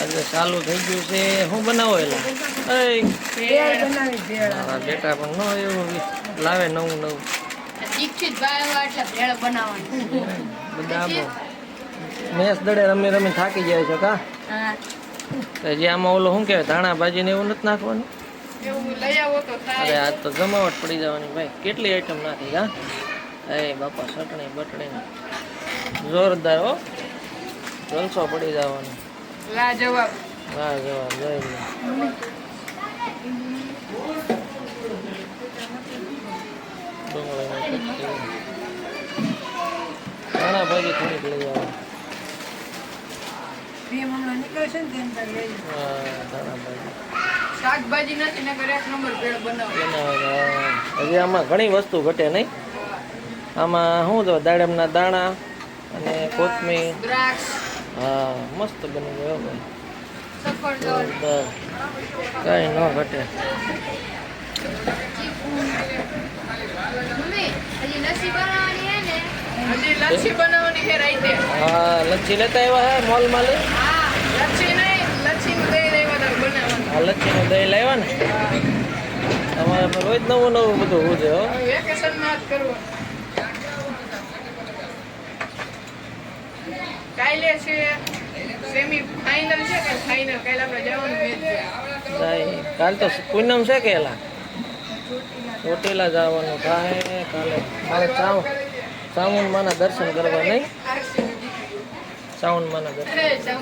આજે ચાલુ થઈ ગયું છે હું બનાવો એલા બેટા પણ ન એવું લાવે નવું નવું બધા મેસ દડે રમી રમી થાકી જાય છે કા જે આમાં ઓલો શું કહેવાય ધાણા ભાજી ને એવું નથી નાખવાનું અરે આજ તો જમાવટ પડી જવાની ભાઈ કેટલી આઈટમ નાખી હા એ બાપા ચટણી બટણી જોરદાર હો જલસો પડી જવાનો લાજવાબ લાજવાબ જોઈ લો ધાણા ભાજી થોડીક લઈ આવે શાકભાજી નથી ને એક નંબર ભેળ બનાવે હજી આમાં ઘણી વસ્તુ ઘટે નહીં આમાં શું તો દાડમના દાણા અને કોથમીર દ્રાક્ષ હા મસ્ત બની ગયો ભાઈ સફરજન કઈ ન ઘટે હજી લચ્છી બનાવવાની છે રાઈતે હા લચ્છી લેતા આવ્યા હે મોલ માં લઈ હા લચ્છી નહીં લચ્છી નું દહીં લેવા તો બનાવવાનું હા લચ્છી નું દહીં લાવ્યા ને તમારે રોજ નવું નવું બધું હોવું છે હો વેકેશન માં જ કરવું કાલે છે સેમી ફાઇનલ છે કે ફાઇનલ કાલે આપણે જવાનું મેચ છે કાલ તો પૂનમ છે કે એલા ચોટીલા જવાનું થાય કાલે મારે ચામુંડ માના દર્શન કરવા નહીં ચામુંડ માના દર્શન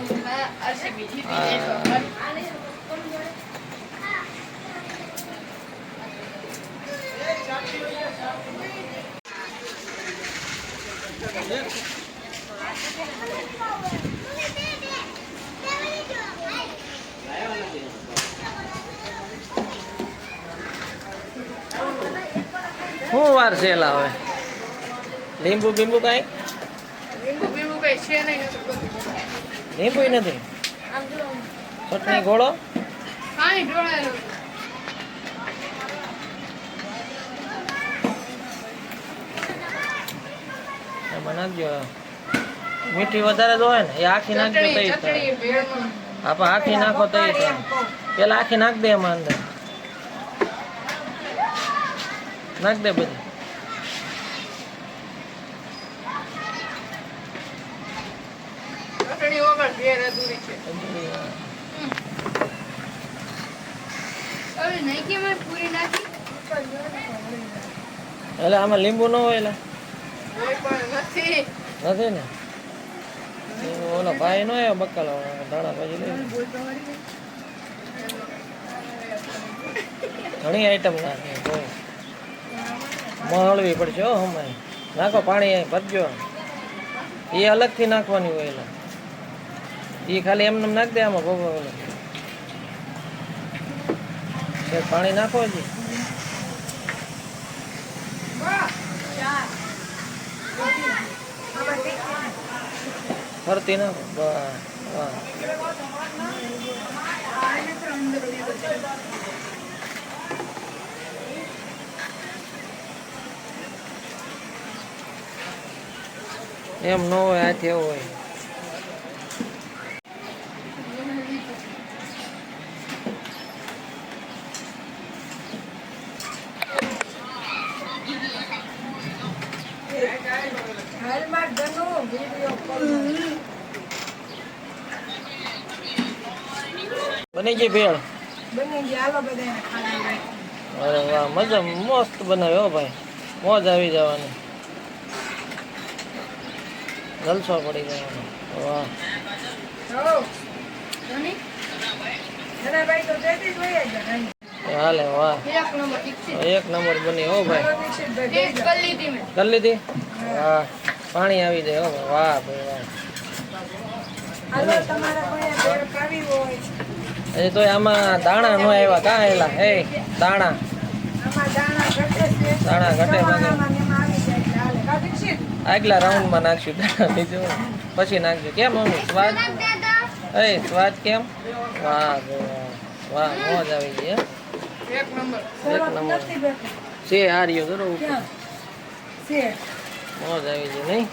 શું વાર છે એલા હવે લીંબુ બીંબુ કઈ લીંબુ બીંબુ કઈ છે નહીં લીંબુ નથી ચટણી ઘોડો કાંઈ ઢોળાયેલું એમાં નાખજો મીઠી વધારે જો હોય ને એ આખી નાખજો તો આપણે આખી નાખો તો પેલા આખી નાખ દે એમાં અંદર નાખ દે બધી એટલે આમાં લીંબુ ન હોય એટલે નથી ને ઓલો ભાઈ નો આવ્યો બક્કલ ધાણા ભાજી લઈ ઘણી આઈટમ નાખી મળવી પડશે હો હમણાં નાખો પાણી ભરજો એ અલગથી નાખવાની હોય એટલે એ ખાલી એમને નાખ દે આમાં ભોગવો પાણી નાખો હજી ફરતી નાખો વાહ એમ ન હોય આથી એવું હોય બની ગઈ ભેળ અરે વાહ મજા મસ્ત બનાવ્યો ભાઈ મોજ આવી જવાની જલસો પડી જવાનો વાહ હાલે વાહ એક નંબર બની હો ભાઈ કરી લીધી વાહ પાણી આવી જાય હો વાહ ભાઈ વાહ તો આમાં દાણા નો આવ્યા કા એલા હે દાણા ઘટે આગલા રાઉન્ડ માં નાખશું બીજું પછી નાખજો કેમ મમ્મી સ્વાદ સ્વાદ કેમ વાહ વાહ મોજ આવી ગઈ એક નંબર છે હાર્યો જરો મોજ આવી ગઈ નહીં